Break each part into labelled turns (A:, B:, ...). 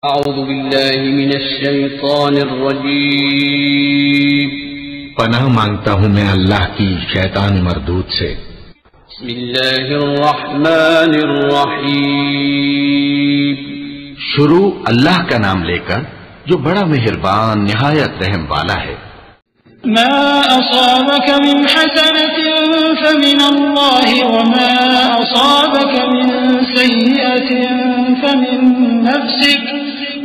A: اعوذ باللہ من الشیطان الرجیم
B: پناہ مانگتا ہوں میں اللہ کی شیطان مردود سے۔
A: بسم اللہ الرحمن الرحیم
B: شروع اللہ کا نام لے کر جو بڑا مہربان نہایت رحم والا ہے۔
C: ما أصابك من حسنة فمن الله وما أصابك من سيئة فمن نفسك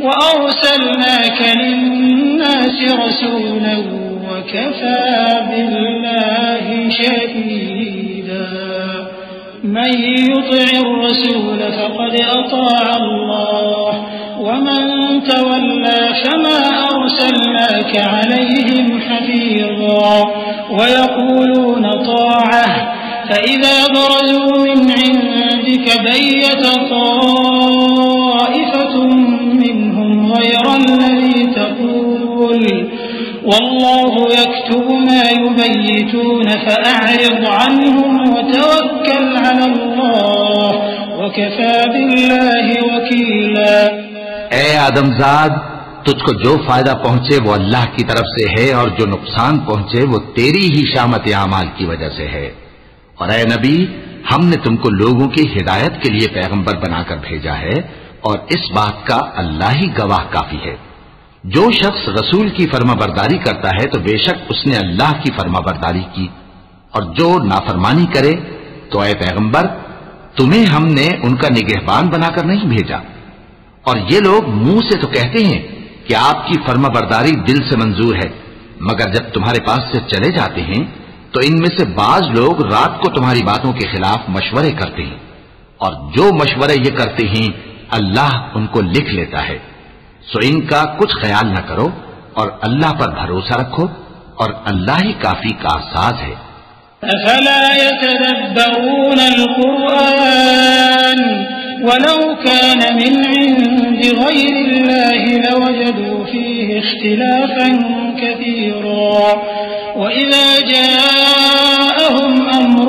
C: وأرسلناك للناس رسولا وكفى بالله شهيدا من يطع الرسول فقد أطاع الله ومن تولى فما أرسلناك عليهم حفيظا ويقولون طاعة فإذا برزوا من عندك بيت طائفة منهم غير الذي تقول والله يكتب ما يبيتون فأعرض عنهم وتوكل على الله وكفى بالله وكيلا۔
B: اے آدمزاد، تجھ کو جو فائدہ پہنچے وہ اللہ کی طرف سے ہے، اور جو نقصان پہنچے وہ تیری ہی شامت اعمال کی وجہ سے ہے۔ اور اے نبی، ہم نے تم کو لوگوں کی ہدایت کے لیے پیغمبر بنا کر بھیجا ہے، اور اس بات کا اللہ ہی گواہ کافی ہے۔ جو شخص رسول کی فرما برداری کرتا ہے تو بے شک اس نے اللہ کی فرما برداری کی، اور جو نافرمانی کرے تو اے پیغمبر تمہیں ہم نے ان کا نگہبان بنا کر نہیں بھیجا۔ اور یہ لوگ منہ سے تو کہتے ہیں کہ آپ کی فرما برداری دل سے منظور ہے، مگر جب تمہارے پاس سے چلے جاتے ہیں تو ان میں سے بعض لوگ رات کو تمہاری باتوں کے خلاف مشورے کرتے ہیں، اور جو مشورے یہ کرتے ہیں اللہ ان کو لکھ لیتا ہے۔ سو ان کا کچھ خیال نہ کرو اور اللہ پر بھروسہ رکھو، اور اللہ ہی کافی کا ساز ہے۔
C: افلا يتدبرون القرآن ولو كان من عند غير الله لوجدوا فيه اختلافا كثيرا وإذا جاءهم أمر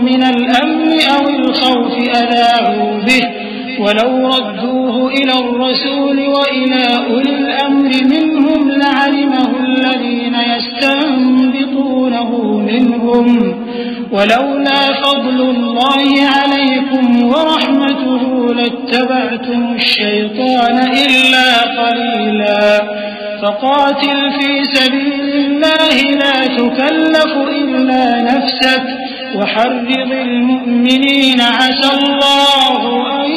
C: من الأمن أو الخوف أذاعوا به ولو ردوه إلى الرسول وإلى أولي الأمر منهم لعلمه الذين يستنبطونه منهم ولولا فضل الله عليكم ورحمته لاتبعتم الشيطان إلا قليلا فقاتل في سبيل الله لا تكلف إلا نفسك وحرض المؤمنين عسى الله أن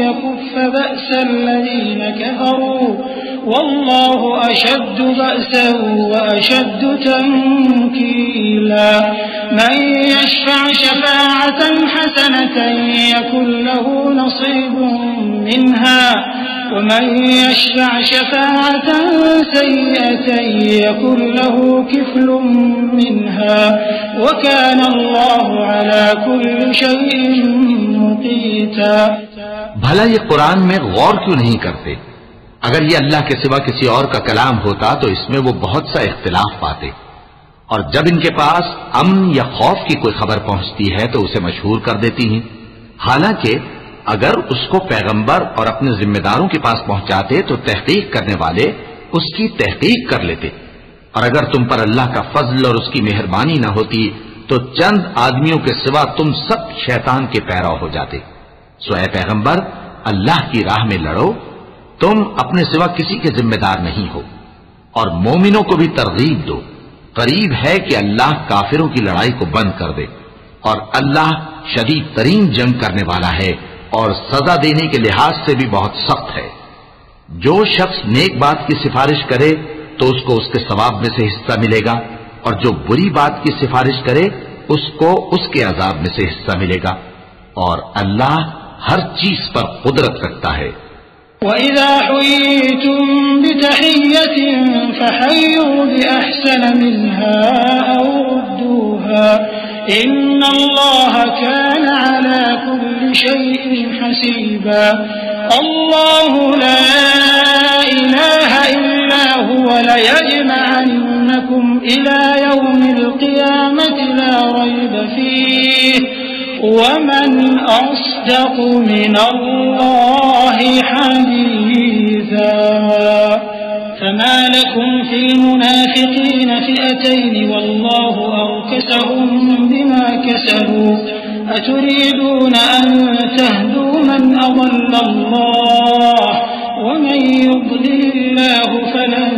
C: يكف بأس الذين كفروا والله أشد بأسا وأشد تنكيلا من يشفع شفاعة حسنة يكن له نصيب منها ومن يشفع شفاعة سيئة يكن له كفل منها وكان الله على كل شيء مقيتا۔
B: بھلا یہ قرآن میں غور کیوں نہیں کرتے؟ اگر یہ اللہ کے سوا کسی اور کا کلام ہوتا تو اس میں وہ بہت سا اختلاف پاتے، اور جب ان کے پاس امن یا خوف کی کوئی خبر پہنچتی ہے تو اسے مشہور کر دیتی ہیں، حالانکہ اگر اس کو پیغمبر اور اپنے ذمہ داروں کے پاس پہنچاتے تو تحقیق کرنے والے اس کی تحقیق کر لیتے، اور اگر تم پر اللہ کا فضل اور اس کی مہربانی نہ ہوتی تو چند آدمیوں کے سوا تم سب شیطان کے پیرو ہو جاتے۔ سو اے پیغمبر، اللہ کی راہ میں لڑو، تم اپنے سوا کسی کے ذمہ دار نہیں ہو، اور مومنوں کو بھی ترغیب دو، قریب ہے کہ اللہ کافروں کی لڑائی کو بند کر دے، اور اللہ شدید ترین جنگ کرنے والا ہے اور سزا دینے کے لحاظ سے بھی بہت سخت ہے۔ جو شخص نیک بات کی سفارش کرے تو اس کو اس کے ثواب میں سے حصہ ملے گا، اور جو بری بات کی سفارش کرے اس کو اس کے عذاب میں سے حصہ ملے گا، اور اللہ ہر چیز پر قدرت رکھتا ہے۔
C: وَإِذَا حُيِّيتُم بِتَحِيَّةٍ فَحَيُّوا بِأَحْسَنَ مِنْهَا أَوْ رُدُّوهَا إِنَّ اللَّهَ كَانَ عَلَى كُلِّ شَيْءٍ حَسِيبًا۔ اللَّهُ لَا إِلَٰهَ إِلَّا هُوَ لَيَجْمَعَنَّكُمْ إِلَىٰ يَوْمِ الْقِيَامَةِ لَا رَيْبَ فِيهِ ومن أصدق من الله حديثا۔ فما لكم في المنافقين فئتين والله أركسهم بما كسبوا أتريدون أن تهدوا من أضل الله ومن يضلل الله فلن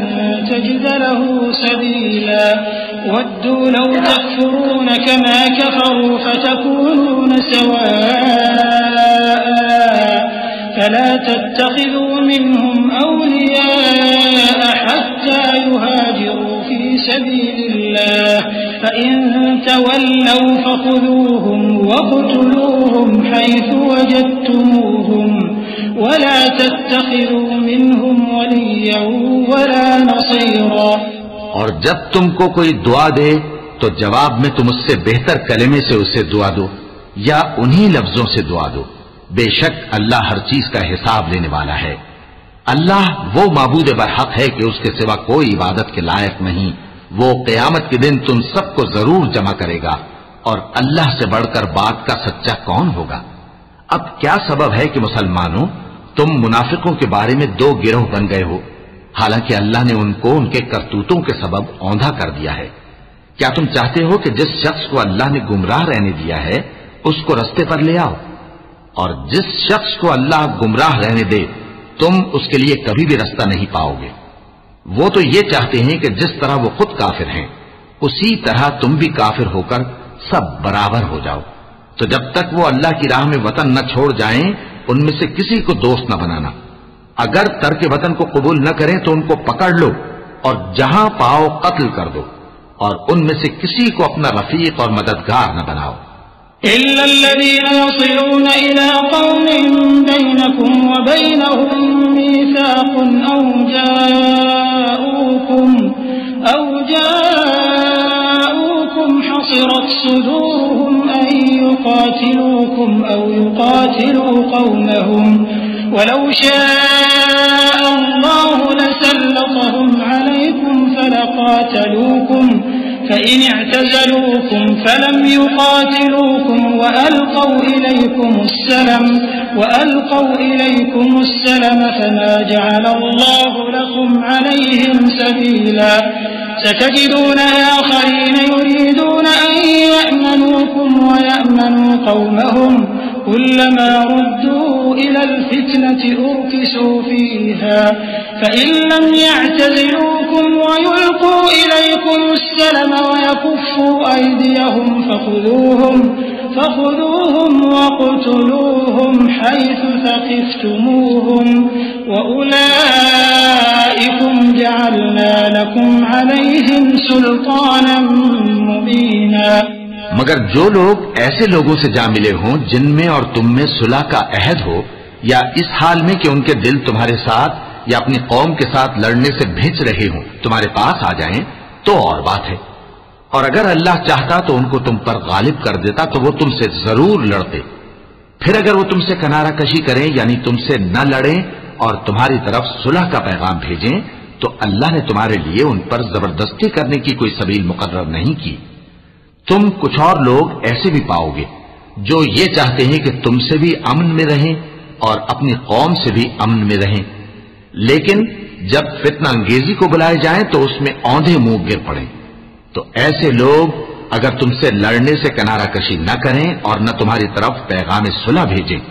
C: تجد له سبيلا ودوا لو تكفرون كما كفروا فتكونون سواء فلا تتخذوا منهم أولياء حتى يهاجروا في سبيل الله فإن تولوا فخذوهم واقتلوهم حيث وجدتموهم ولا تتخذوا منهم وليا ولا نصيرا.
B: اور جب تم کو کوئی دعا دے تو جواب میں تم اس سے بہتر کلمے سے اسے دعا دو یا انہی لفظوں سے دعا دو. بے شک اللہ ہر چیز کا حساب لینے والا ہے. اللہ وہ معبود برحق ہے کہ اس کے سوا کوئی عبادت کے لائق نہیں. وہ قیامت کے دن تم سب کو ضرور جمع کرے گا اور اللہ سے بڑھ کر بات کا سچا کون ہوگا. اب کیا سبب ہے کہ مسلمانوں تم منافقوں کے بارے میں دو گروہ بن گئے ہو حالانکہ اللہ نے ان کو ان کے کرتوتوں کے سبب اوندھا کر دیا ہے. کیا تم چاہتے ہو کہ جس شخص کو اللہ نے گمراہ رہنے دیا ہے اس کو رستے پر لے آؤ اور جس شخص کو اللہ گمراہ رہنے دے تم اس کے لیے کبھی بھی رستہ نہیں پاؤ گے. وہ تو یہ چاہتے ہیں کہ جس طرح وہ خود کافر ہیں اسی طرح تم بھی کافر ہو کر سب برابر ہو جاؤ. تو جب تک وہ اللہ کی راہ میں وطن نہ چھوڑ جائیں ان میں سے کسی کو دوست نہ بنانا. اگر ترک وطن کو قبول نہ کریں تو ان کو پکڑ لو اور جہاں پاؤ قتل کر دو اور ان میں سے کسی کو اپنا رفیق اور مددگار نہ بناؤ.
C: إلا الذين يصلون إلى قوم بينكم وبينهم ميثاق أو جاءوكم حصرت صدورهم أن يقاتلوكم أو يقاتلوا قومهم ولو شاء الله لسلطهم عليكم فلقاتلوكم فإن اعتزلوكم فلم يقاتلوكم وألقوا إليكم السلم فما جعل الله لكم عليهم سبيلا. ستجدون آخرين يريدون أن يأمنوكم ويأمنوا قومهم كلما ردوا إلى الفتنة أركسوا فيها فإن لم يعتزلوكم ويلقوا إليكم السلم ويكفوا أيديهم فخذوهم واقتلوهم حيث ثقفتموهم وأولئكم جعلنا لكم عليهم سلطانا مبينا.
B: مگر جو لوگ ایسے لوگوں سے جا ملے ہوں جن میں اور تم میں صلح کا عہد ہو یا اس حال میں کہ ان کے دل تمہارے ساتھ یا اپنی قوم کے ساتھ لڑنے سے بھیج رہے ہوں تمہارے پاس آ جائیں تو اور بات ہے. اور اگر اللہ چاہتا تو ان کو تم پر غالب کر دیتا تو وہ تم سے ضرور لڑتے. پھر اگر وہ تم سے کنارہ کشی کریں یعنی تم سے نہ لڑیں اور تمہاری طرف صلح کا پیغام بھیجیں تو اللہ نے تمہارے لیے ان پر زبردستی کرنے کی کوئی سبیل مقرر نہیں کی. تم کچھ اور لوگ ایسے بھی پاؤ گے جو یہ چاہتے ہیں کہ تم سے بھی امن میں رہیں اور اپنی قوم سے بھی امن میں رہیں لیکن جب فتنہ انگیزی کو بلائے جائیں تو اس میں اوندھے منہ گر پڑیں. تو ایسے لوگ اگر تم سے لڑنے سے کنارہ کشی نہ کریں اور نہ تمہاری طرف پیغام صلح بھیجیں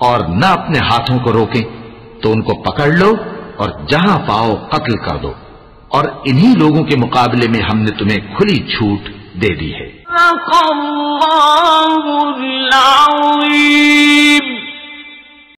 B: اور نہ اپنے ہاتھوں کو روکیں تو ان کو پکڑ لو اور جہاں پاؤ قتل کر دو. اور انہی لوگوں کے مقابلے میں ہم نے تمہیں کھلی چھوٹ دے دی ہے.